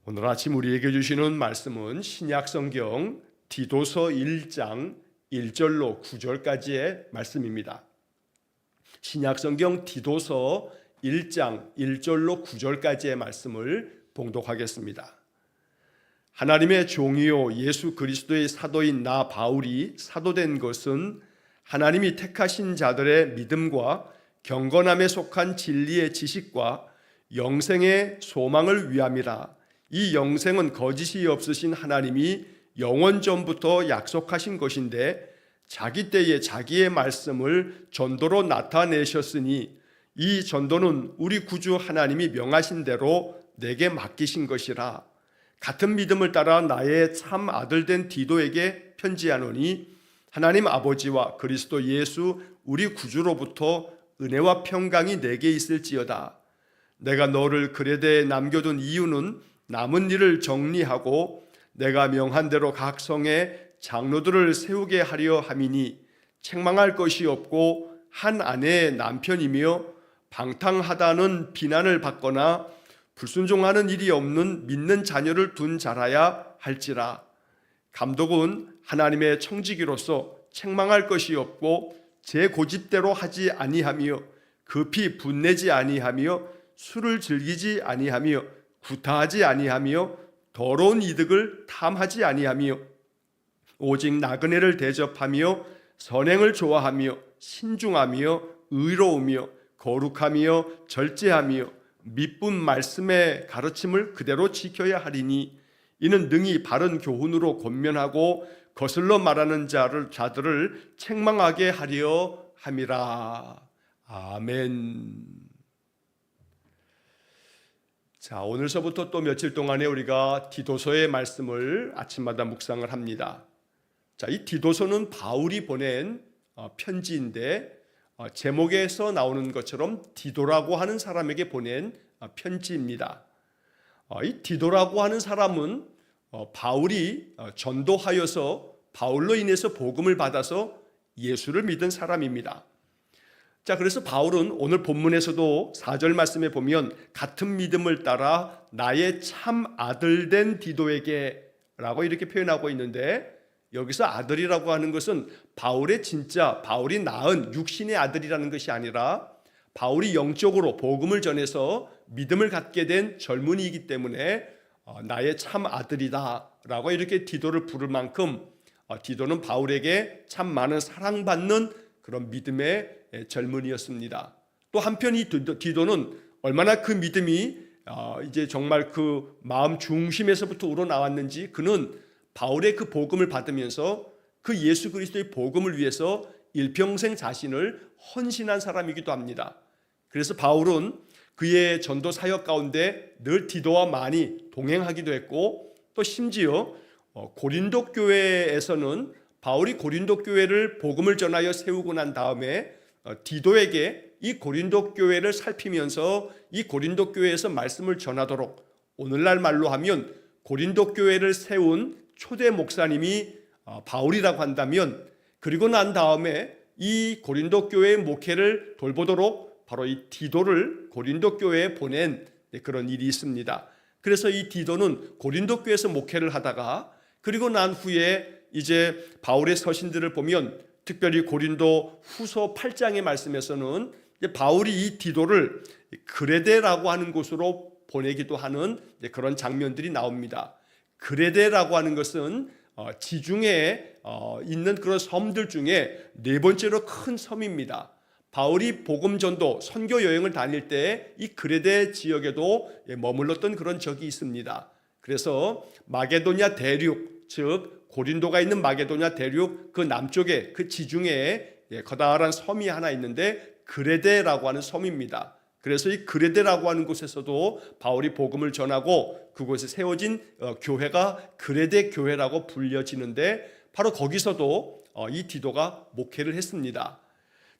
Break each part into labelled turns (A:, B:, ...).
A: 오늘 아침 우리에게 주시는 말씀은 신약성경 디도서 1장 1절로 9절까지의 말씀입니다. 신약성경 디도서 1장 1절로 9절까지의 말씀을 봉독하겠습니다. 하나님의 종이요 예수 그리스도의 사도인 나 바울이 사도된 것은 하나님이 택하신 자들의 믿음과 경건함에 속한 진리의 지식과 영생의 소망을 위함이라. 이 영생은 거짓이 없으신 하나님이 영원 전부터 약속하신 것인데 자기 때에 자기의 말씀을 전도로 나타내셨으니 이 전도는 우리 구주 하나님이 명하신 대로 내게 맡기신 것이라. 같은 믿음을 따라 나의 참 아들된 디도에게 편지하노니 하나님 아버지와 그리스도 예수 우리 구주로부터 은혜와 평강이 내게 있을지어다. 내가 너를 그레데에 남겨둔 이유는 남은 일을 정리하고 내가 명한 대로 각 성에 장로들을 세우게 하려 함이니 책망할 것이 없고 한 아내의 남편이며 방탕하다는 비난을 받거나 불순종하는 일이 없는 믿는 자녀를 둔 자라야 할지라. 감독은 하나님의 청지기로서 책망할 것이 없고 제 고집대로 하지 아니하며 급히 분내지 아니하며 술을 즐기지 아니하며 구타하지 아니하며 더러운 이득을 탐하지 아니하며 오직 나그네를 대접하며 선행을 좋아하며 신중하며 의로우며 거룩하며 절제하며 미쁜 말씀의 가르침을 그대로 지켜야 하리니 이는 능히 바른 교훈으로 권면하고 거슬러 말하는 자들을 책망하게 하려 함이라. 아멘. 자, 오늘서부터 또 며칠 동안에 우리가 디도서의 말씀을 아침마다 묵상을 합니다. 자, 이 디도서는 바울이 보낸 편지인데 제목에서 나오는 것처럼 디도라고 하는 사람에게 보낸 편지입니다. 이 디도라고 하는 사람은 바울이 전도하여서 바울로 인해서 복음을 받아서 예수를 믿은 사람입니다. 자, 그래서 바울은 오늘 본문에서도 4절 말씀에 보면 같은 믿음을 따라 나의 참 아들된 디도에게 라고 이렇게 표현하고 있는데 여기서 아들이라고 하는 것은 바울의 진짜 바울이 낳은 육신의 아들이라는 것이 아니라 바울이 영적으로 복음을 전해서 믿음을 갖게 된 젊은이이기 때문에 나의 참 아들이다 라고 이렇게 디도를 부를 만큼 디도는 바울에게 참 많은 사랑받는 그런 믿음의 젊은이였습니다. 또 한편 이 디도는 얼마나 그 믿음이 이제 정말 그 마음 중심에서부터 우러나왔는지 그는 바울의 그 복음을 받으면서 그 예수 그리스도의 복음을 위해서 일평생 자신을 헌신한 사람이기도 합니다. 그래서 바울은 그의 전도 사역 가운데 늘 디도와 많이 동행하기도 했고 또 심지어 고린도 교회에서는 바울이 고린도 교회를 복음을 전하여 세우고 난 다음에 디도에게 이 고린도 교회를 살피면서 이 고린도 교회에서 말씀을 전하도록 오늘날 말로 하면 고린도 교회를 세운 초대 목사님이 바울이라고 한다면 그리고 난 다음에 이 고린도 교회의 목회를 돌보도록 바로 이 디도를 고린도 교회에 보낸 그런 일이 있습니다. 그래서 이 디도는 고린도 교회에서 목회를 하다가 그리고 난 후에 이제 바울의 서신들을 보면 특별히 고린도 후서 8장의 말씀에서는 바울이 이 디도를 그레데라고 하는 곳으로 보내기도 하는 그런 장면들이 나옵니다. 그레데라고 하는 것은 지중해에 있는 그런 섬들 중에 네 번째로 큰 섬입니다. 바울이 복음 전도 선교 여행을 다닐 때 이 그레데 지역에도 머물렀던 그런 적이 있습니다. 그래서 마게도냐 대륙, 즉 고린도가 있는 마게도냐 대륙 그 남쪽에 그 지중해에 커다란 섬이 하나 있는데 그레데라고 하는 섬입니다. 그래서 이 그레데라고 하는 곳에서도 바울이 복음을 전하고 그곳에 세워진 교회가 그레데 교회라고 불려지는데 바로 거기서도 이 디도가 목회를 했습니다.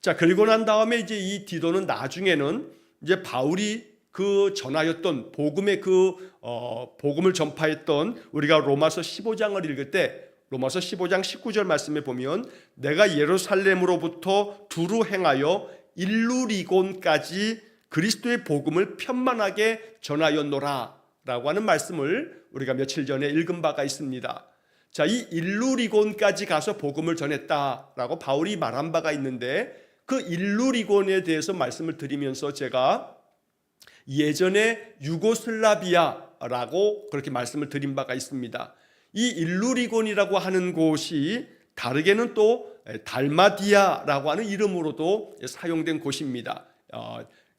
A: 자, 그리고 난 다음에 이제 이 디도는 나중에는 이제 바울이 그 전하였던 복음의 복음을 전파했던 우리가 로마서 15장을 읽을 때 로마서 15장 19절 말씀에 보면 내가 예루살렘으로부터 두루 행하여 일루리곤까지 그리스도의 복음을 편만하게 전하였노라 라고 하는 말씀을 우리가 며칠 전에 읽은 바가 있습니다. 자, 이 일루리곤까지 가서 복음을 전했다라고 바울이 말한 바가 있는데, 그 일루리곤에 대해서 말씀을 드리면서 제가 예전에 유고슬라비아라고 그렇게 말씀을 드린 바가 있습니다. 이 일루리곤이라고 하는 곳이 다르게는 또 달마디아라고 하는 이름으로도 사용된 곳입니다.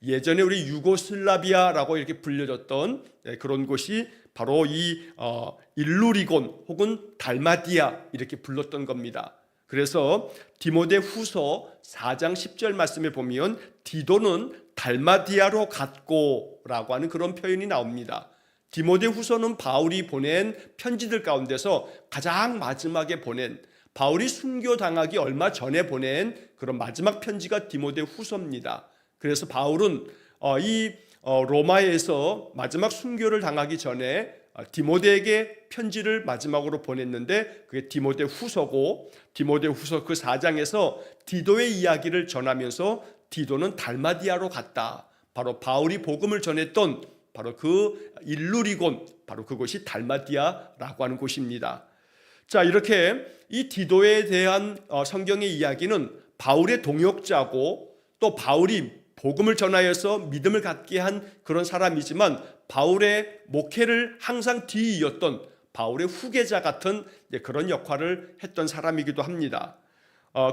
A: 예전에 우리 유고슬라비아라고 이렇게 불려졌던 그런 곳이 바로 이 일루리곤 혹은 달마디아 이렇게 불렀던 겁니다. 그래서 디모데 후서 4장 10절 말씀에 보면 디도는 달마디아로 갔고 라고 하는 그런 표현이 나옵니다. 디모데 후서는 바울이 보낸 편지들 가운데서 가장 마지막에 보낸, 바울이 순교당하기 얼마 전에 보낸 그런 마지막 편지가 디모데 후서입니다. 그래서 바울은 이 로마에서 마지막 순교를 당하기 전에 디모데에게 편지를 마지막으로 보냈는데 그게 디모데 후서고, 디모데 후서 그 4장에서 디도의 이야기를 전하면서 디도는 달마디아로 갔다. 바로 바울이 복음을 전했던 바로 그 일루리곤, 바로 그곳이 달마디아라고 하는 곳입니다. 자, 이렇게 이 디도에 대한 성경의 이야기는 바울의 동역자고, 또 바울이 복음을 전하여서 믿음을 갖게 한 그런 사람이지만 바울의 목회를 항상 뒤이었던 바울의 후계자 같은 그런 역할을 했던 사람이기도 합니다.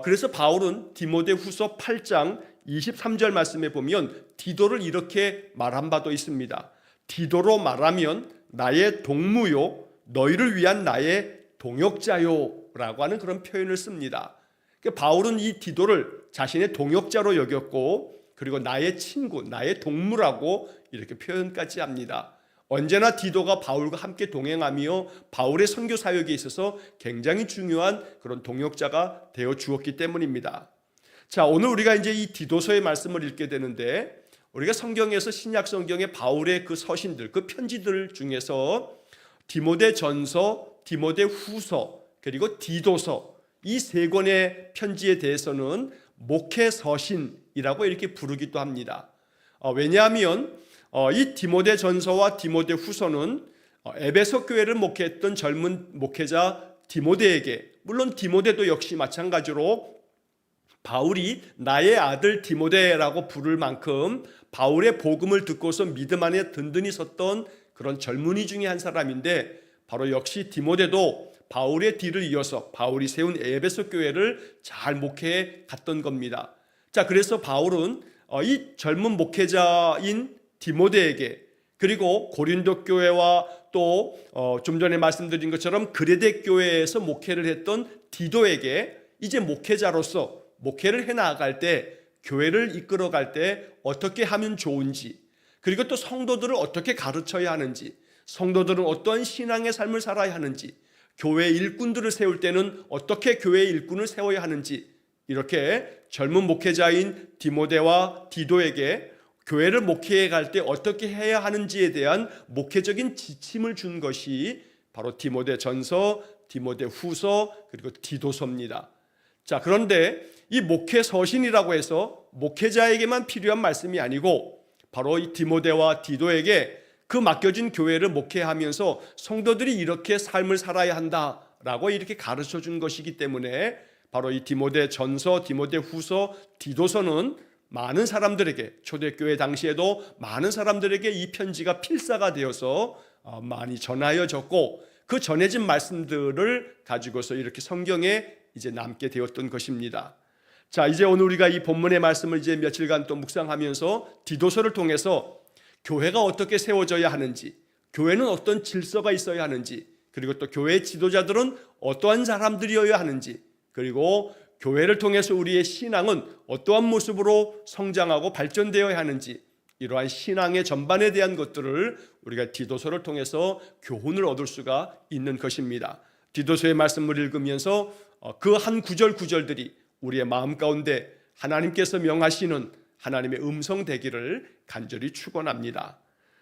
A: 그래서 바울은 디모데 후서 8장 23절 말씀에 보면 디도를 이렇게 말한 바도 있습니다. 디도로 말하면 나의 동무요 너희를 위한 나의 동역자요 라고 하는 그런 표현을 씁니다. 그러니까 바울은 이 디도를 자신의 동역자로 여겼고, 그리고 나의 친구, 나의 동무라고 이렇게 표현까지 합니다. 언제나 디도가 바울과 함께 동행하며 바울의 선교 사역에 있어서 굉장히 중요한 그런 동역자가 되어 주었기 때문입니다. 자, 오늘 우리가 이제 이 디도서의 말씀을 읽게 되는데, 우리가 성경에서 신약 성경의 바울의 그 서신들, 그 편지들 중에서 디모데 전서, 디모데 후서, 그리고 디도서 이 세 권의 편지에 대해서는 목회 서신이라고 이렇게 부르기도 합니다. 왜냐하면 이 디모데 전서와 디모데 후서는 에베소 교회를 목회했던 젊은 목회자 디모데에게, 물론 디모데도 역시 마찬가지로 바울이 나의 아들 디모데라고 부를 만큼 바울의 복음을 듣고서 믿음 안에 든든히 섰던 그런 젊은이 중에 한 사람인데, 바로 역시 디모데도 바울의 뒤를 이어서 바울이 세운 에베소 교회를 잘 목회해 갔던 겁니다. 자, 그래서 바울은 이 젊은 목회자인 디모데에게, 그리고 고린도 교회와 또 좀 전에 말씀드린 것처럼 그레데 교회에서 목회를 했던 디도에게 이제 목회자로서 목회를 해나갈 때, 교회를 이끌어갈 때 어떻게 하면 좋은지, 그리고 또 성도들을 어떻게 가르쳐야 하는지, 성도들은 어떤 신앙의 삶을 살아야 하는지, 교회 일꾼들을 세울 때는 어떻게 교회 일꾼을 세워야 하는지, 이렇게 젊은 목회자인 디모데와 디도에게 교회를 목회해 갈 때 어떻게 해야 하는지에 대한 목회적인 지침을 준 것이 바로 디모데 전서, 디모데 후서, 그리고 디도서입니다. 자, 그런데 이 목회 서신이라고 해서 목회자에게만 필요한 말씀이 아니고 바로 이 디모데와 디도에게 그 맡겨진 교회를 목회하면서 성도들이 이렇게 삶을 살아야 한다라고 이렇게 가르쳐 준 것이기 때문에 바로 이 디모데 전서, 디모데 후서, 디도서는 많은 사람들에게, 초대교회 당시에도 많은 사람들에게 이 편지가 필사가 되어서 많이 전하여졌고, 그 전해진 말씀들을 가지고서 이렇게 성경에 이제 남게 되었던 것입니다. 자, 이제 오늘 우리가 이 본문의 말씀을 이제 며칠간 또 묵상하면서 디도서를 통해서 교회가 어떻게 세워져야 하는지, 교회는 어떤 질서가 있어야 하는지, 그리고 또 교회 지도자들은 어떠한 사람들이어야 하는지, 그리고 교회를 통해서 우리의 신앙은 어떠한 모습으로 성장하고 발전되어야 하는지, 이러한 신앙의 전반에 대한 것들을 우리가 디도서를 통해서 교훈을 얻을 수가 있는 것입니다. 디도서의 말씀을 읽으면서 그 한 구절구절들이 우리의 마음 가운데 하나님께서 명하시는 하나님의 음성 되기를 간절히 축원합니다.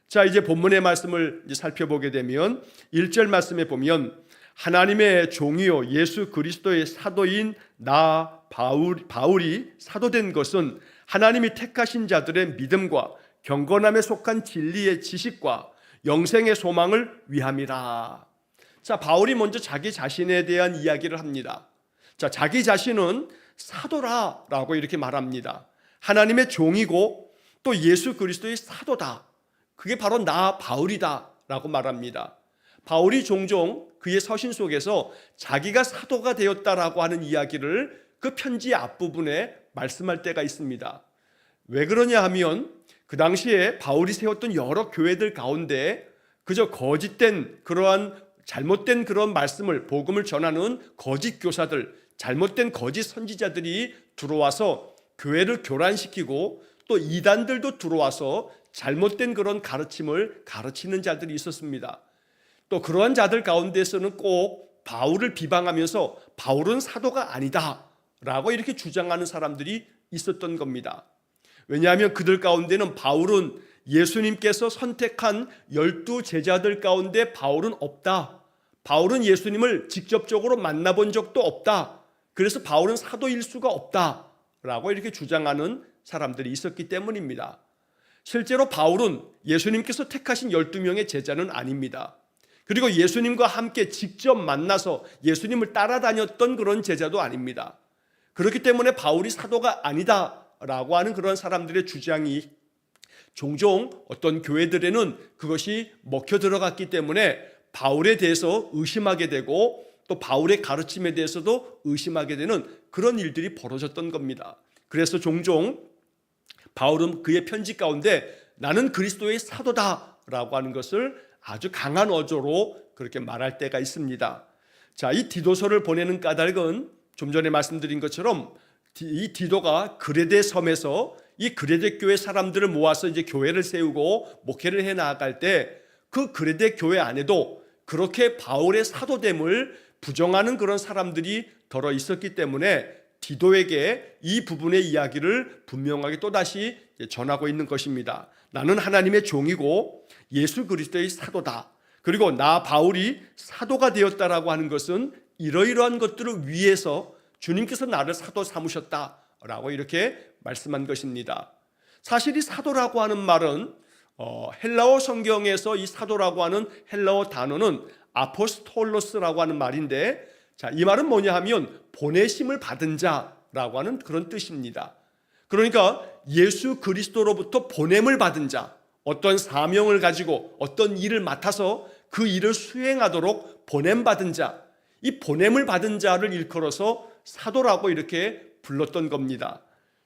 A: 자, 이제 본문의 말씀을 이제 살펴보게 되면 1절 말씀에 보면 하나님의 종이요 예수 그리스도의 사도인 나 바울이 사도된 것은 하나님이 택하신 자들의 믿음과 경건함에 속한 진리의 지식과 영생의 소망을 위함이라. 자, 바울이 먼저 자기 자신에 대한 이야기를 합니다. 자, 자기 자신은 사도라라고 이렇게 말합니다. 하나님의 종이고 또 예수 그리스도의 사도다. 그게 바로 나 바울이다라고 말합니다. 바울이 종종 그의 서신 속에서 자기가 사도가 되었다라고 하는 이야기를 그 편지의 앞부분에 말씀할 때가 있습니다. 왜 그러냐 하면 그 당시에 바울이 세웠던 여러 교회들 가운데 그저 거짓된 그러한 잘못된 그런 말씀을 복음을 전하는 거짓 교사들, 잘못된 거짓 선지자들이 들어와서 교회를 교란시키고 또 이단들도 들어와서 잘못된 그런 가르침을 가르치는 자들이 있었습니다. 또 그러한 자들 가운데서는 꼭 바울을 비방하면서 바울은 사도가 아니다 라고 이렇게 주장하는 사람들이 있었던 겁니다. 왜냐하면 그들 가운데는 바울은 예수님께서 선택한 12 제자들 가운데 바울은 없다. 바울은 예수님을 직접적으로 만나본 적도 없다. 그래서 바울은 사도일 수가 없다 라고 이렇게 주장하는 사람들이 있었기 때문입니다. 실제로 바울은 예수님께서 택하신 12명의 제자는 아닙니다. 그리고 예수님과 함께 직접 만나서 예수님을 따라다녔던 그런 제자도 아닙니다. 그렇기 때문에 바울이 사도가 아니다라고 하는 그런 사람들의 주장이 종종 어떤 교회들에는 그것이 먹혀 들어갔기 때문에 바울에 대해서 의심하게 되고 또 바울의 가르침에 대해서도 의심하게 되는 그런 일들이 벌어졌던 겁니다. 그래서 종종 바울은 그의 편지 가운데 나는 그리스도의 사도다라고 하는 것을 아주 강한 어조로 그렇게 말할 때가 있습니다. 자, 이 디도서를 보내는 까닭은 좀 전에 말씀드린 것처럼 이 디도가 그레데 섬에서 이 그레데 교회 사람들을 모아서 이제 교회를 세우고 목회를 해 나아갈 때 그 그레데 교회 안에도 그렇게 바울의 사도됨을 부정하는 그런 사람들이 더러 있었기 때문에 디도에게 이 부분의 이야기를 분명하게 또다시 전하고 있는 것입니다. 나는 하나님의 종이고 예수 그리스도의 사도다. 그리고 나 바울이 사도가 되었다라고 하는 것은 이러이러한 것들을 위해서 주님께서 나를 사도 삼으셨다라고 이렇게 말씀한 것입니다. 사실 이 사도라고 하는 말은 헬라어 성경에서 이 사도라고 하는 헬라어 단어는 아포스톨로스라고 하는 말인데, 자, 이 말은 뭐냐 하면 보내심을 받은 자라고 하는 그런 뜻입니다. 그러니까 예수 그리스도로부터 보냄을 받은 자, 어떤 사명을 가지고 어떤 일을 맡아서 그 일을 수행하도록 보냄받은 자, 이 보냄을 받은 자를 일컬어서 사도라고 이렇게 불렀던 겁니다.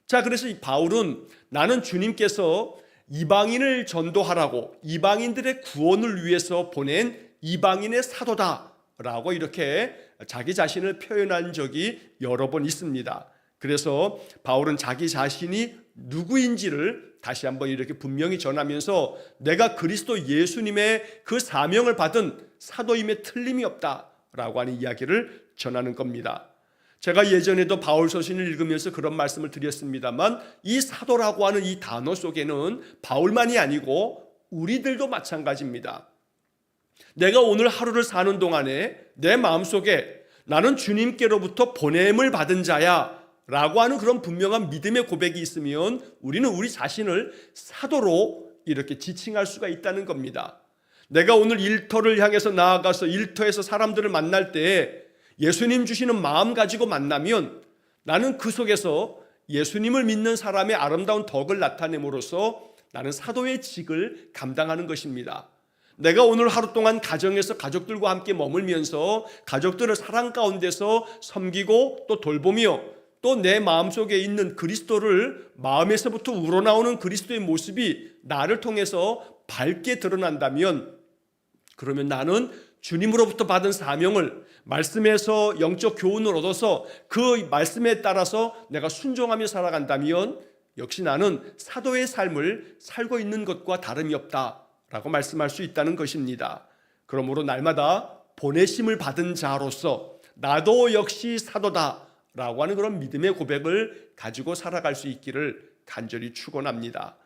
A: 자, 그래서 이 바울은 나는 주님께서 이방인을 전도하라고 이방인들의 구원을 위해서 보낸 이방인의 사도다라고 이렇게 자기 자신을 표현한 적이 여러 번 있습니다. 그래서 바울은 자기 자신이 누구인지를 다시 한번 이렇게 분명히 전하면서 내가 그리스도 예수님의 그 사명을 받은 사도임에 틀림이 없다라고 하는 이야기를 전하는 겁니다. 제가 예전에도 바울 서신을 읽으면서 그런 말씀을 드렸습니다만 이 사도라고 하는 이 단어 속에는 바울만이 아니고 우리들도 마찬가지입니다. 내가 오늘 하루를 사는 동안에 내 마음속에 나는 주님께로부터 보냄을 받은 자야 라고 하는 그런 분명한 믿음의 고백이 있으면 우리는 우리 자신을 사도로 이렇게 지칭할 수가 있다는 겁니다. 내가 오늘 일터를 향해서 나아가서 일터에서 사람들을 만날 때 예수님 주시는 마음 가지고 만나면 나는 그 속에서 예수님을 믿는 사람의 아름다운 덕을 나타냄으로써 나는 사도의 직을 감당하는 것입니다. 내가 오늘 하루 동안 가정에서 가족들과 함께 머물면서 가족들을 사랑 가운데서 섬기고 또 돌보며 또 내 마음속에 있는 그리스도를 마음에서부터 우러나오는 그리스도의 모습이 나를 통해서 밝게 드러난다면 그러면 나는 주님으로부터 받은 사명을 말씀에서 영적 교훈을 얻어서 그 말씀에 따라서 내가 순종하며 살아간다면 역시 나는 사도의 삶을 살고 있는 것과 다름이 없다라고 말씀할 수 있다는 것입니다. 그러므로 날마다 보내심을 받은 자로서 나도 역시 사도다라고 하는 그런 믿음의 고백을 가지고 살아갈 수 있기를 간절히 축원합니다.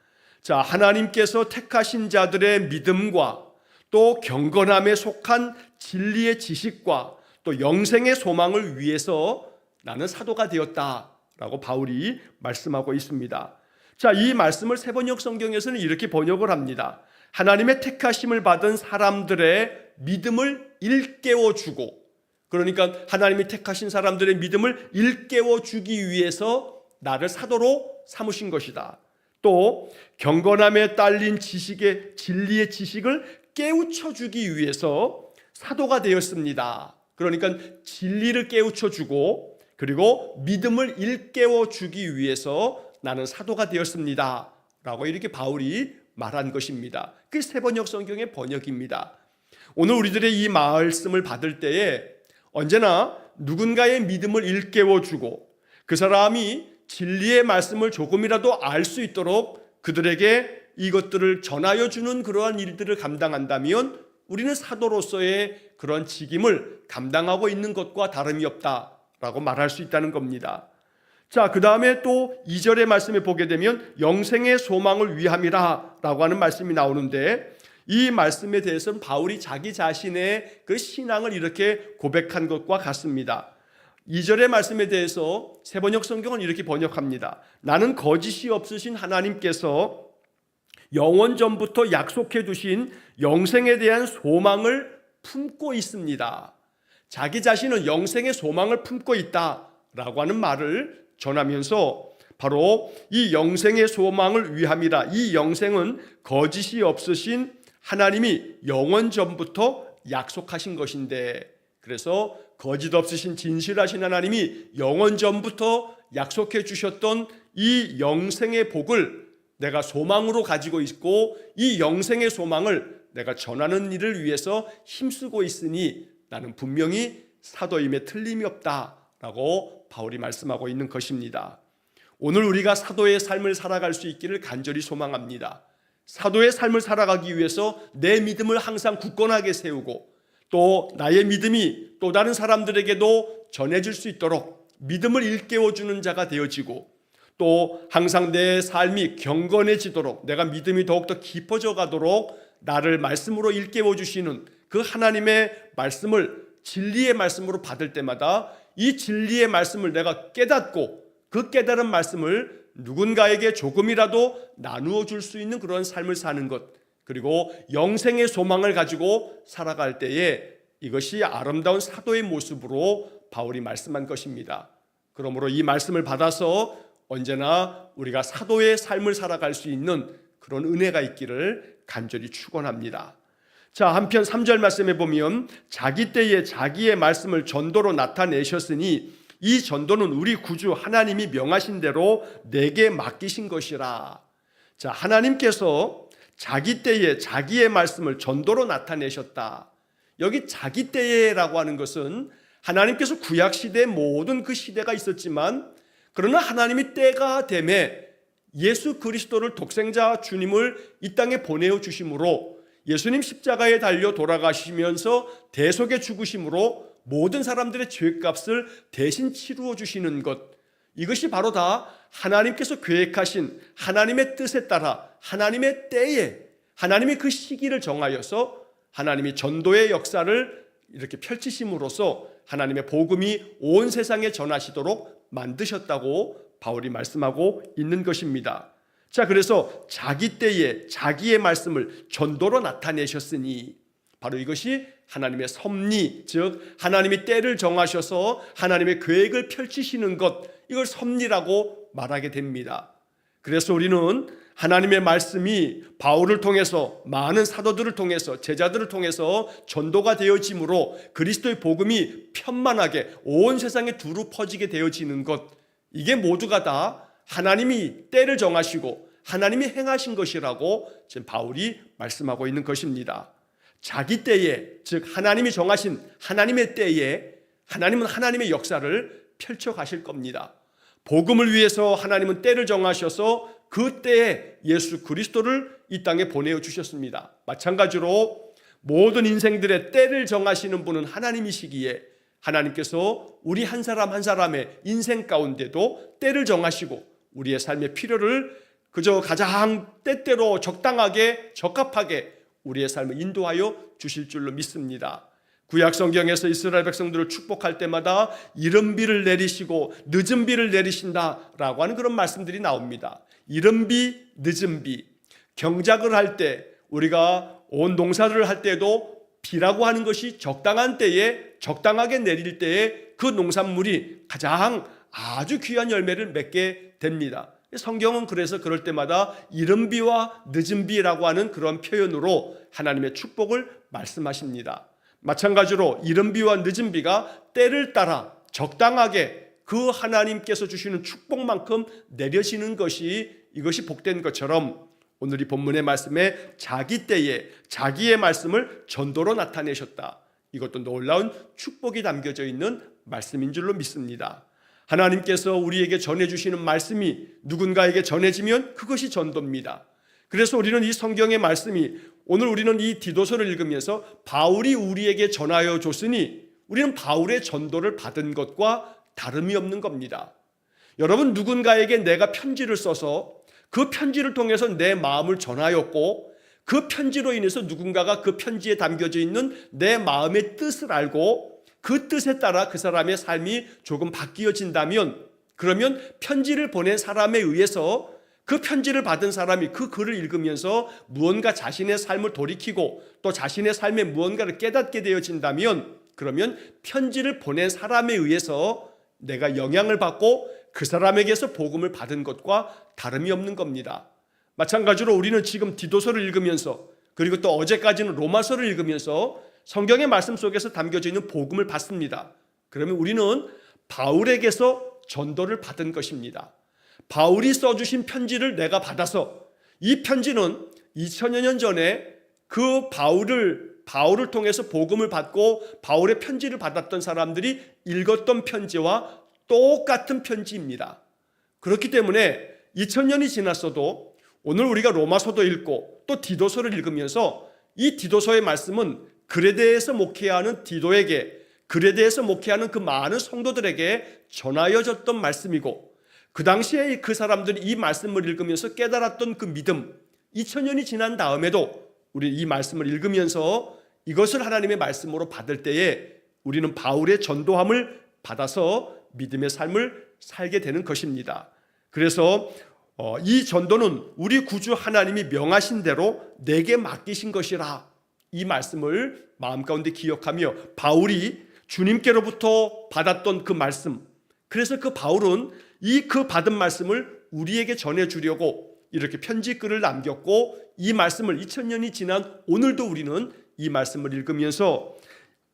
A: 자, 하나님께서 택하신 자들의 믿음과 또 경건함에 속한 진리의 지식과 또 영생의 소망을 위해서 나는 사도가 되었다라고 바울이 말씀하고 있습니다. 자, 이 말씀을 세번역 성경에서는 이렇게 번역을 합니다. 하나님의 택하심을 받은 사람들의 믿음을 일깨워주고, 그러니까 하나님이 택하신 사람들의 믿음을 일깨워주기 위해서 나를 사도로 삼으신 것이다. 또 경건함에 딸린 진리의 지식을 깨우쳐주기 위해서 사도가 되었습니다. 그러니까 진리를 깨우쳐주고 그리고 믿음을 일깨워주기 위해서 나는 사도가 되었습니다 라고 이렇게 바울이 말한 것입니다. 그게 세번역 성경의 번역입니다. 오늘 우리들의 이 말씀을 받을 때에 언제나 누군가의 믿음을 일깨워주고 그 사람이 진리의 말씀을 조금이라도 알 수 있도록 그들에게 이것들을 전하여 주는 그러한 일들을 감당한다면 우리는 사도로서의 그런 직임을 감당하고 있는 것과 다름이 없다라고 말할 수 있다는 겁니다. 자, 그 다음에 또 2절의 말씀에 보게 되면 영생의 소망을 위함이라 라고 하는 말씀이 나오는데, 이 말씀에 대해서는 바울이 자기 자신의 그 신앙을 이렇게 고백한 것과 같습니다. 2절의 말씀에 대해서 세번역 성경은 이렇게 번역합니다. 나는 거짓이 없으신 하나님께서 영원 전부터 약속해 두신 영생에 대한 소망을 품고 있습니다. 자기 자신은 영생의 소망을 품고 있다라고 하는 말을 전하면서 바로 이 영생의 소망을 위함이라, 이 영생은 거짓이 없으신 하나님이 영원 전부터 약속하신 것인데, 그래서 거짓 없으신 진실하신 하나님이 영원 전부터 약속해 주셨던 이 영생의 복을 내가 소망으로 가지고 있고 이 영생의 소망을 내가 전하는 일을 위해서 힘쓰고 있으니 나는 분명히 사도임에 틀림이 없다라고 바울이 말씀하고 있는 것입니다. 오늘 우리가 사도의 삶을 살아갈 수 있기를 간절히 소망합니다. 사도의 삶을 살아가기 위해서 내 믿음을 항상 굳건하게 세우고 또 나의 믿음이 또 다른 사람들에게도 전해질 수 있도록 믿음을 일깨워주는 자가 되어지고, 또 항상 내 삶이 경건해지도록 내가 믿음이 더욱더 깊어져 가도록 나를 말씀으로 일깨워주시는 그 하나님의 말씀을 진리의 말씀으로 받을 때마다 이 진리의 말씀을 내가 깨닫고 그 깨달은 말씀을 누군가에게 조금이라도 나누어 줄 수 있는 그런 삶을 사는 것, 그리고 영생의 소망을 가지고 살아갈 때에 이것이 아름다운 사도의 모습으로 바울이 말씀한 것입니다. 그러므로 이 말씀을 받아서 언제나 우리가 사도의 삶을 살아갈 수 있는 그런 은혜가 있기를 간절히 축원합니다. 자, 한편 3절 말씀에 보면 자기 때에 자기의 말씀을 전도로 나타내셨으니 이 전도는 우리 구주 하나님이 명하신 대로 내게 맡기신 것이라. 자, 하나님께서 자기 때에 자기의 말씀을 전도로 나타내셨다. 여기 자기 때에라고 하는 것은 하나님께서 구약시대의 모든 그 시대가 있었지만, 그러나 하나님이 때가 되매 예수 그리스도를 독생자 주님을 이 땅에 보내어 주심으로 예수님 십자가에 달려 돌아가시면서 대속의 죽으심으로 모든 사람들의 죄값을 대신 치루어 주시는 것, 이것이 바로 다 하나님께서 계획하신 하나님의 뜻에 따라 하나님의 때에 하나님이 그 시기를 정하여서 하나님이 전도의 역사를 이렇게 펼치심으로써 하나님의 복음이 온 세상에 전하시도록 만드셨다고 바울이 말씀하고 있는 것입니다. 자, 그래서 자기 때에 자기의 말씀을 전도로 나타내셨으니 바로 이것이 하나님의 섭리, 즉 하나님이 때를 정하셔서 하나님의 계획을 펼치시는 것, 이걸 섭리라고 말하게 됩니다. 그래서 우리는 하나님의 말씀이 바울을 통해서 많은 사도들을 통해서 제자들을 통해서 전도가 되어지므로 그리스도의 복음이 편만하게 온 세상에 두루 퍼지게 되어지는 것, 이게 모두가 다 하나님이 때를 정하시고 하나님이 행하신 것이라고 지금 바울이 말씀하고 있는 것입니다. 자기 때에, 즉 하나님이 정하신 하나님의 때에 하나님은 하나님의 역사를 펼쳐 가실 겁니다. 복음을 위해서 하나님은 때를 정하셔서 그 때에 예수 그리스도를 이 땅에 보내어 주셨습니다. 마찬가지로 모든 인생들의 때를 정하시는 분은 하나님이시기에 하나님께서 우리 한 사람 한 사람의 인생 가운데도 때를 정하시고 우리의 삶의 필요를 그저 가장 때때로 적당하게 적합하게 우리의 삶을 인도하여 주실 줄로 믿습니다. 구약 성경에서 이스라엘 백성들을 축복할 때마다 이른 비를 내리시고 늦은 비를 내리신다라고 하는 그런 말씀들이 나옵니다. 이른 비, 늦은 비, 경작을 할 때 우리가 온 농사를 할 때도 비라고 하는 것이 적당한 때에 적당하게 내릴 때에 그 농산물이 가장 아주 귀한 열매를 맺게 됩니다. 성경은 그래서 그럴 때마다 이른 비와 늦은 비라고 하는 그런 표현으로 하나님의 축복을 말씀하십니다. 마찬가지로 이른 비와 늦은 비가 때를 따라 적당하게 그 하나님께서 주시는 축복만큼 내려지는 것이 이것이 복된 것처럼 오늘 이 본문의 말씀에 자기 때에 자기의 말씀을 전도로 나타내셨다. 이것도 놀라운 축복이 담겨져 있는 말씀인 줄로 믿습니다. 하나님께서 우리에게 전해주시는 말씀이 누군가에게 전해지면 그것이 전도입니다. 그래서 우리는 이 성경의 말씀이 오늘 우리는 이 디도서를 읽으면서 바울이 우리에게 전하여 줬으니 우리는 바울의 전도를 받은 것과 다름이 없는 겁니다. 여러분, 누군가에게 내가 편지를 써서 그 편지를 통해서 내 마음을 전하였고 그 편지로 인해서 누군가가 그 편지에 담겨져 있는 내 마음의 뜻을 알고 그 뜻에 따라 그 사람의 삶이 조금 바뀌어진다면 그러면 편지를 보낸 사람에 의해서 그 편지를 받은 사람이 그 글을 읽으면서 무언가 자신의 삶을 돌이키고 또 자신의 삶에 무언가를 깨닫게 되어진다면 그러면 편지를 보낸 사람에 의해서 내가 영향을 받고 그 사람에게서 복음을 받은 것과 다름이 없는 겁니다. 마찬가지로 우리는 지금 디도서를 읽으면서 그리고 또 어제까지는 로마서를 읽으면서 성경의 말씀 속에서 담겨져 있는 복음을 받습니다. 그러면 우리는 바울에게서 전도를 받은 것입니다. 바울이 써주신 편지를 내가 받아서 이 편지는 2000여 년 전에 그 바울을 통해서 복음을 받고 바울의 편지를 받았던 사람들이 읽었던 편지와 똑같은 편지입니다. 그렇기 때문에 2000년이 지났어도 오늘 우리가 로마서도 읽고 또 디도서를 읽으면서 이 디도서의 말씀은 그레데에서 목회하는 디도에게 그레데에서 목회하는 그 많은 성도들에게 전하여졌던 말씀이고 그 당시에 그 사람들이 이 말씀을 읽으면서 깨달았던 그 믿음 2000년이 지난 다음에도 우리 이 말씀을 읽으면서 이것을 하나님의 말씀으로 받을 때에 우리는 바울의 전도함을 받아서 믿음의 삶을 살게 되는 것입니다. 그래서 이 전도는 우리 구주 하나님이 명하신 대로 내게 맡기신 것이라 이 말씀을 마음 가운데 기억하며 바울이 주님께로부터 받았던 그 말씀 그래서 그 바울은 그 받은 말씀을 우리에게 전해주려고 이렇게 편지글을 남겼고 이 말씀을 2000년이 지난 오늘도 우리는 이 말씀을 읽으면서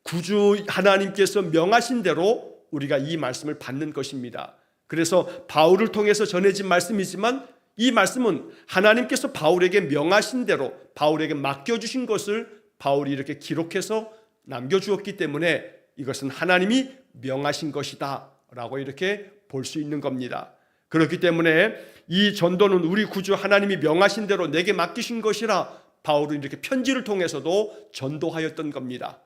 A: 구주 하나님께서 명하신 대로 우리가 이 말씀을 받는 것입니다. 그래서 바울을 통해서 전해진 말씀이지만 이 말씀은 하나님께서 바울에게 명하신 대로 바울에게 맡겨주신 것을 바울이 이렇게 기록해서 남겨주었기 때문에 이것은 하나님이 명하신 것이다 라고 이렇게 볼 수 있는 겁니다. 그렇기 때문에 이 전도는 우리 구주 하나님이 명하신 대로 내게 맡기신 것이라 바울은 이렇게 편지를 통해서도 전도하였던 겁니다.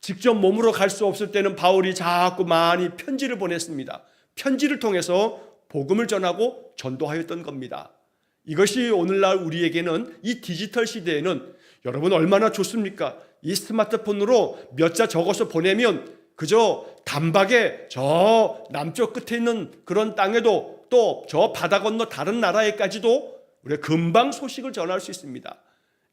A: 직접 몸으로 갈 수 없을 때는 바울이 자꾸 많이 편지를 보냈습니다. 편지를 통해서 복음을 전하고 전도하였던 겁니다. 이것이 오늘날 우리에게는 이 디지털 시대에는 여러분 얼마나 좋습니까? 이 스마트폰으로 몇 자 적어서 보내면 그저 단박에 저 남쪽 끝에 있는 그런 땅에도 또 저 바다 건너 다른 나라에까지도 우리가 금방 소식을 전할 수 있습니다.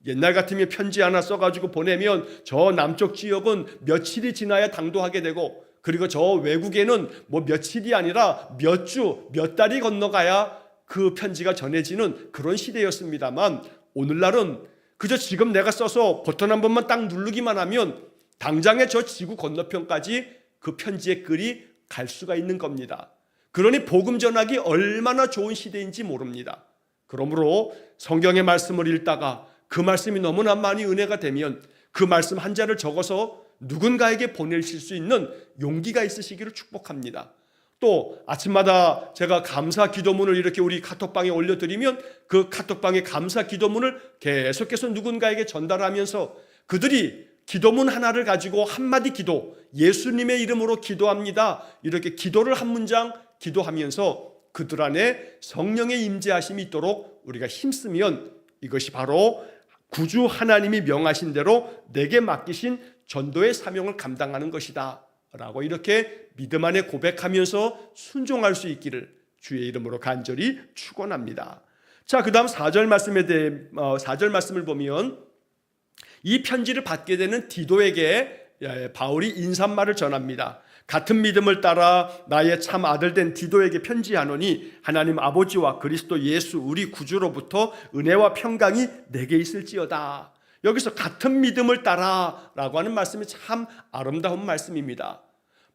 A: 옛날 같으면 편지 하나 써가지고 보내면 저 남쪽 지역은 며칠이 지나야 당도하게 되고 그리고 저 외국에는 뭐 며칠이 아니라 몇 주, 몇 달이 건너가야 그 편지가 전해지는 그런 시대였습니다만 오늘날은 그저 지금 내가 써서 버튼 한 번만 딱 누르기만 하면 당장에 저 지구 건너편까지 그 편지의 글이 갈 수가 있는 겁니다. 그러니 복음 전하기 얼마나 좋은 시대인지 모릅니다. 그러므로 성경의 말씀을 읽다가 그 말씀이 너무나 많이 은혜가 되면 그 말씀 한 자를 적어서 누군가에게 보내실 수 있는 용기가 있으시기를 축복합니다. 또 아침마다 제가 감사 기도문을 이렇게 우리 카톡방에 올려드리면 그 카톡방의 감사 기도문을 계속해서 누군가에게 전달하면서 그들이 기도문 하나를 가지고 한마디 기도, 예수님의 이름으로 기도합니다. 이렇게 기도를 한 문장 기도하면서 그들 안에 성령의 임재하심이 있도록 우리가 힘쓰면 이것이 바로 구주 하나님이 명하신 대로 내게 맡기신 전도의 사명을 감당하는 것이다 라고 이렇게 믿음 안에 고백하면서 순종할 수 있기를 주의 이름으로 간절히 축원합니다. 자, 그 다음 4절 말씀에 대해 4절 말씀을 보면 이 편지를 받게 되는 디도에게 바울이 인사말을 전합니다. 같은 믿음을 따라 나의 참 아들 된 디도에게 편지하노니 하나님 아버지와 그리스도 예수 우리 구주로부터 은혜와 평강이 내게 있을지어다. 여기서 같은 믿음을 따라 라고 하는 말씀이 참 아름다운 말씀입니다.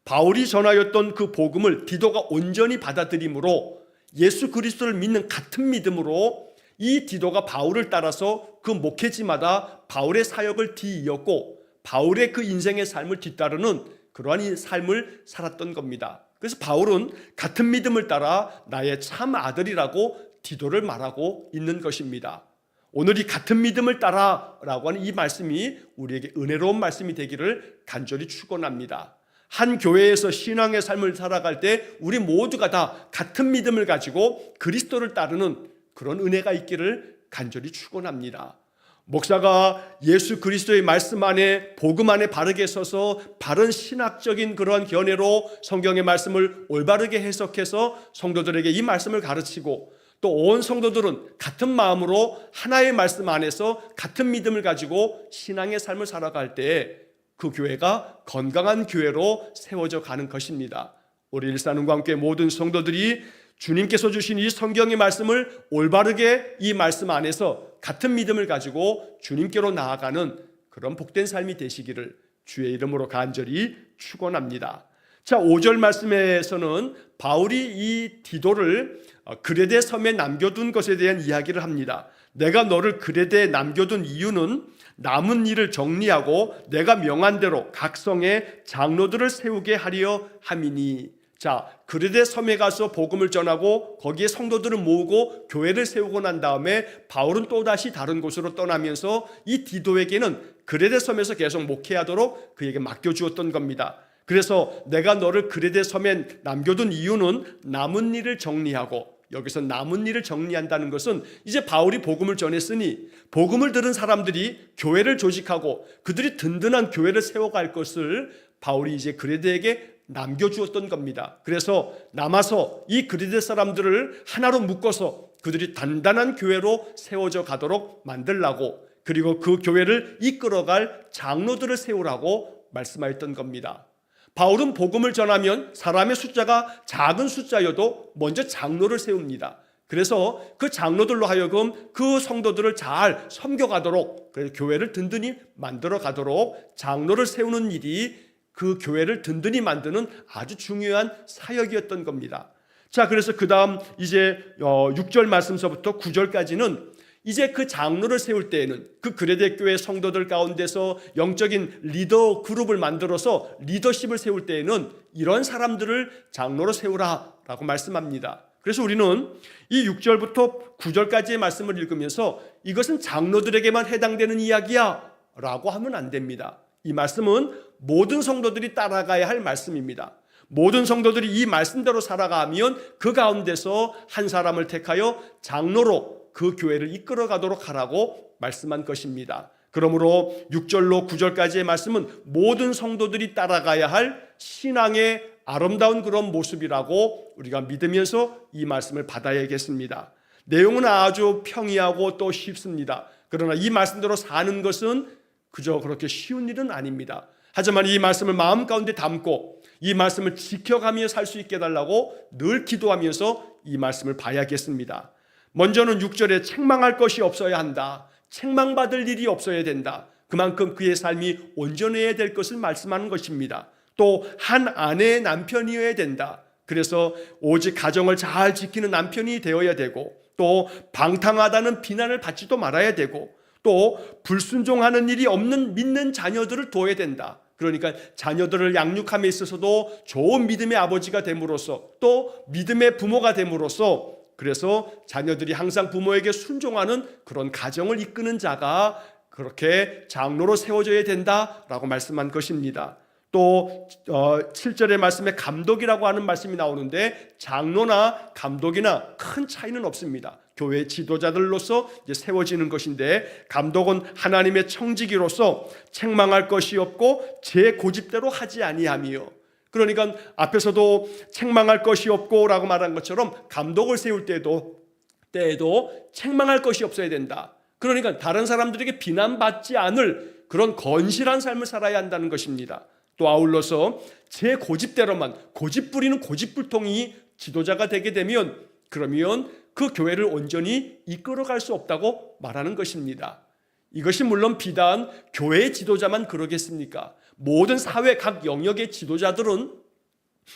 A: 바울이 전하였던 그 복음을 디도가 온전히 받아들임으로 예수 그리스도를 믿는 같은 믿음으로 이 디도가 바울을 따라서 그 목회지마다 바울의 사역을 뒤이었고 바울의 그 인생의 삶을 뒤따르는 그러한 이 삶을 살았던 겁니다. 그래서 바울은 같은 믿음을 따라 나의 참 아들이라고 디도를 말하고 있는 것입니다. 오늘 이 같은 믿음을 따라 라고 하는 이 말씀이 우리에게 은혜로운 말씀이 되기를 간절히 축원합니다. 한 교회에서 신앙의 삶을 살아갈 때 우리 모두가 다 같은 믿음을 가지고 그리스도를 따르는 그런 은혜가 있기를 간절히 축원합니다. 목사가 예수 그리스도의 말씀 안에 복음 안에 바르게 서서 바른 신학적인 그런 견해로 성경의 말씀을 올바르게 해석해서 성도들에게 이 말씀을 가르치고 또 온 성도들은 같은 마음으로 하나의 말씀 안에서 같은 믿음을 가지고 신앙의 삶을 살아갈 때 그 교회가 건강한 교회로 세워져 가는 것입니다. 우리 일산운광교회 모든 성도들이 주님께서 주신 이 성경의 말씀을 올바르게 이 말씀 안에서 같은 믿음을 가지고 주님께로 나아가는 그런 복된 삶이 되시기를 주의 이름으로 간절히 축원합니다. 자, 5절 말씀에서는 바울이 이 디도를 그레데 섬에 남겨둔 것에 대한 이야기를 합니다. 내가 너를 그레데에 남겨둔 이유는 남은 일을 정리하고 내가 명한 대로 각 성에 장로들을 세우게 하려 함이니. 자, 그레데 섬에 가서 복음을 전하고 거기에 성도들을 모으고 교회를 세우고 난 다음에 바울은 또다시 다른 곳으로 떠나면서 이 디도에게는 그레데 섬에서 계속 목회하도록 그에게 맡겨주었던 겁니다. 그래서 내가 너를 그레데 섬에 남겨둔 이유는 남은 일을 정리하고, 여기서 남은 일을 정리한다는 것은 이제 바울이 복음을 전했으니 복음을 들은 사람들이 교회를 조직하고 그들이 든든한 교회를 세워갈 것을 바울이 이제 그레데에게 남겨주었던 겁니다. 그래서 남아서 이 그레데 사람들을 하나로 묶어서 그들이 단단한 교회로 세워져 가도록 만들라고, 그리고 그 교회를 이끌어갈 장로들을 세우라고 말씀하였던 겁니다. 바울은 복음을 전하면 사람의 숫자가 작은 숫자여도 먼저 장로를 세웁니다. 그래서 그 장로들로 하여금 그 성도들을 잘 섬겨가도록, 교회를 든든히 만들어 가도록 장로를 세우는 일이 그 교회를 든든히 만드는 아주 중요한 사역이었던 겁니다. 자, 그래서 그 다음 이제 6절 말씀서부터 9절까지는 이제 그 장로를 세울 때에는 그 그레데 교회 성도들 가운데서 영적인 리더 그룹을 만들어서 리더십을 세울 때에는 이런 사람들을 장로로 세우라라고 말씀합니다. 그래서 우리는 이 6절부터 9절까지의 말씀을 읽으면서 이것은 장로들에게만 해당되는 이야기야 라고 하면 안 됩니다. 이 말씀은 모든 성도들이 따라가야 할 말씀입니다. 모든 성도들이 이 말씀대로 살아가면 그 가운데서 한 사람을 택하여 장로로 그 교회를 이끌어 가도록 하라고 말씀한 것입니다. 그러므로 6절로 9절까지의 말씀은 모든 성도들이 따라가야 할 신앙의 아름다운 그런 모습이라고 우리가 믿으면서 이 말씀을 받아야겠습니다. 내용은 아주 평이하고 또 쉽습니다. 그러나 이 말씀대로 사는 것은 그저 그렇게 쉬운 일은 아닙니다. 하지만 이 말씀을 마음 가운데 담고 이 말씀을 지켜가며 살 수 있게 해달라고 늘 기도하면서 이 말씀을 봐야겠습니다. 먼저는 6절에 책망할 것이 없어야 한다. 책망받을 일이 없어야 된다. 그만큼 그의 삶이 온전해야 될 것을 말씀하는 것입니다. 또 한 아내의 남편이어야 된다. 그래서 오직 가정을 잘 지키는 남편이 되어야 되고, 또 방탕하다는 비난을 받지도 말아야 되고, 또 불순종하는 일이 없는 믿는 자녀들을 둬야 된다. 그러니까 자녀들을 양육함에 있어서도 좋은 믿음의 아버지가 됨으로써 또 믿음의 부모가 됨으로써, 그래서 자녀들이 항상 부모에게 순종하는 그런 가정을 이끄는 자가 그렇게 장로로 세워져야 된다라고 말씀한 것입니다. 또 7절의 말씀에 감독이라고 하는 말씀이 나오는데 장로나 감독이나 큰 차이는 없습니다. 교회 지도자들로서 이제 세워지는 것인데, 감독은 하나님의 청지기로서 책망할 것이 없고 제 고집대로 하지 아니하며, 그러니까 앞에서도 책망할 것이 없고 라고 말한 것처럼 감독을 세울 때에도 책망할 것이 없어야 된다. 그러니까 다른 사람들에게 비난받지 않을 그런 건실한 삶을 살아야 한다는 것입니다. 또 아울러서 제 고집대로만 고집 부리는 고집불통이 지도자가 되게 되면 그러면 그 교회를 온전히 이끌어갈 수 없다고 말하는 것입니다. 이것이 물론 비단 교회의 지도자만 그러겠습니까? 모든 사회 각 영역의 지도자들은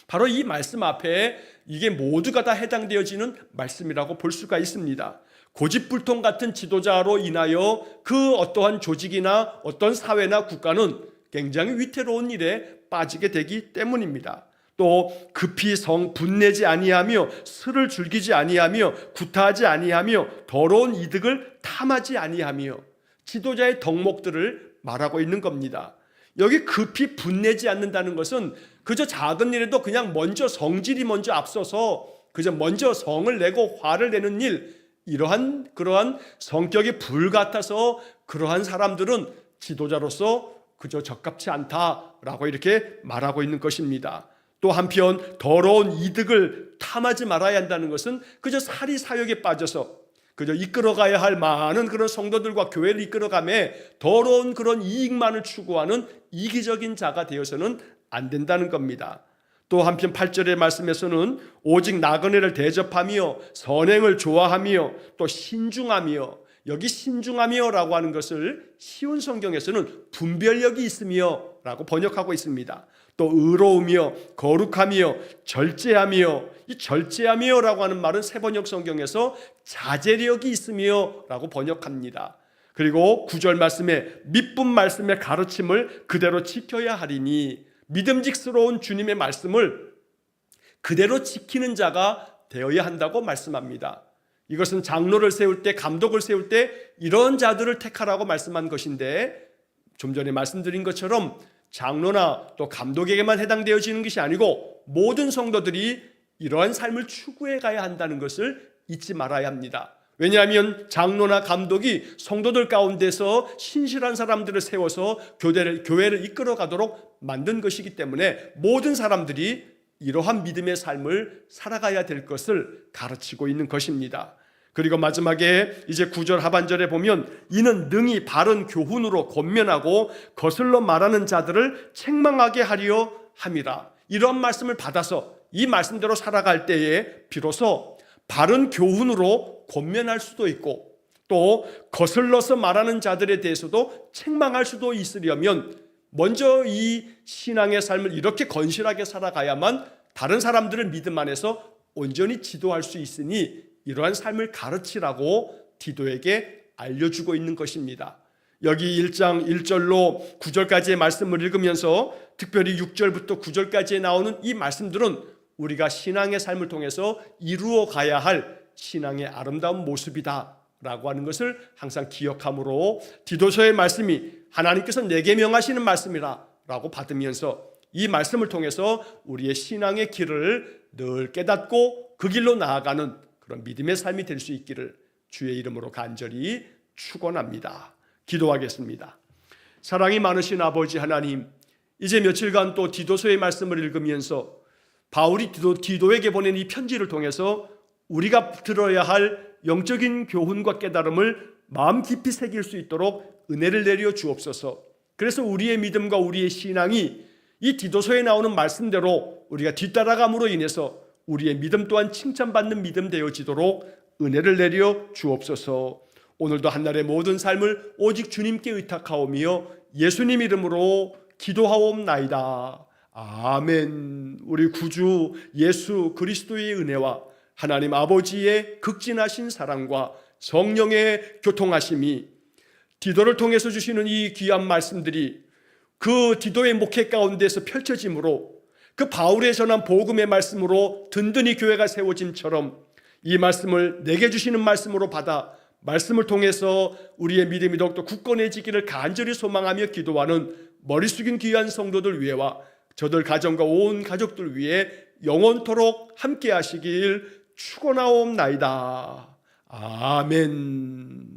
A: 바로 이 말씀 앞에 이게 모두가 다 해당되어지는 말씀이라고 볼 수가 있습니다. 고집불통 같은 지도자로 인하여 그 어떠한 조직이나 어떤 사회나 국가는 굉장히 위태로운 일에 빠지게 되기 때문입니다. 또 급히 분내지 아니하며 슬을 즐기지 아니하며 구타하지 아니하며 더러운 이득을 탐하지 아니하며 지도자의 덕목들을 말하고 있는 겁니다. 여기 급히 분내지 않는다는 것은 그저 작은 일에도 그냥 먼저 성질이 먼저 앞서서 그저 먼저 성을 내고 화를 내는 일, 그러한 성격이 불같아서 그러한 사람들은 지도자로서 그저 적합치 않다라고 이렇게 말하고 있는 것입니다. 또 한편 더러운 이득을 탐하지 말아야 한다는 것은 그저 사리사욕에 빠져서 그저 이끌어가야 할 많은 그런 성도들과 교회를 이끌어가며 더러운 그런 이익만을 추구하는 이기적인 자가 되어서는 안 된다는 겁니다. 또 한편 8절의 말씀에서는 오직 나그네를 대접하며 선행을 좋아하며 또 신중하며, 여기 신중하며라고 하는 것을 쉬운 성경에서는 분별력이 있으며 라고 번역하고 있습니다. 또 의로우며 거룩하며 절제하며, 이 절제하며라고 하는 말은 새번역 성경에서 자제력이 있으며 라고 번역합니다. 그리고 9절 말씀에 믿음 말씀의 가르침을 그대로 지켜야 하리니, 믿음직스러운 주님의 말씀을 그대로 지키는 자가 되어야 한다고 말씀합니다. 이것은 장로를 세울 때, 감독을 세울 때 이런 자들을 택하라고 말씀한 것인데, 좀 전에 말씀드린 것처럼 장로나 또 감독에게만 해당되어지는 것이 아니고 모든 성도들이 이러한 삶을 추구해 가야 한다는 것을 잊지 말아야 합니다. 왜냐하면 장로나 감독이 성도들 가운데서 신실한 사람들을 세워서 교회를 이끌어 가도록 만든 것이기 때문에 모든 사람들이 이러한 믿음의 삶을 살아가야 될 것을 가르치고 있는 것입니다. 그리고 마지막에 이제 9절 하반절에 보면 이는 능히 바른 교훈으로 권면하고 거슬러 말하는 자들을 책망하게 하려 함이라. 이런 말씀을 받아서 이 말씀대로 살아갈 때에 비로소 바른 교훈으로 권면할 수도 있고 또 거슬러서 말하는 자들에 대해서도 책망할 수도 있으려면 먼저 이 신앙의 삶을 이렇게 건실하게 살아가야만 다른 사람들을 믿음 안에서 온전히 지도할 수 있으니 이러한 삶을 가르치라고 디도에게 알려주고 있는 것입니다. 여기 1장 1절로 9절까지의 말씀을 읽으면서 특별히 6절부터 9절까지에 나오는 이 말씀들은 우리가 신앙의 삶을 통해서 이루어 가야 할 신앙의 아름다운 모습이다 라고 하는 것을 항상 기억함으로 디도서의 말씀이 하나님께서 내게 명하시는 말씀이라 라고 받으면서 이 말씀을 통해서 우리의 신앙의 길을 늘 깨닫고 그 길로 나아가는 그런 믿음의 삶이 될 수 있기를 주의 이름으로 간절히 축원합니다. 기도하겠습니다. 사랑이 많으신 아버지 하나님, 이제 며칠간 또 디도서의 말씀을 읽으면서 바울이 디도에게 보낸 이 편지를 통해서 우리가 들어야 할 영적인 교훈과 깨달음을 마음 깊이 새길 수 있도록 은혜를 내려 주옵소서. 그래서 우리의 믿음과 우리의 신앙이 이 디도서에 나오는 말씀대로 우리가 뒤따라감으로 인해서 우리의 믿음 또한 칭찬받는 믿음 되어지도록 은혜를 내려 주옵소서. 오늘도 한날의 모든 삶을 오직 주님께 의탁하오며 예수님 이름으로 기도하옵나이다. 아멘. 우리 구주 예수 그리스도의 은혜와 하나님 아버지의 극진하신 사랑과 성령의 교통하심이 디도를 통해서 주시는 이 귀한 말씀들이 그 디도의 목회 가운데서 펼쳐짐으로 그 바울의 전한 복음의 말씀으로 든든히 교회가 세워짐처럼 이 말씀을 내게 주시는 말씀으로 받아 말씀을 통해서 우리의 믿음이 더욱더 굳건해지기를 간절히 소망하며 기도하는 머리 숙인 귀한 성도들 위해와 저들 가정과 온 가족들 위해 영원토록 함께 하시길 축원하옵나이다. 아멘.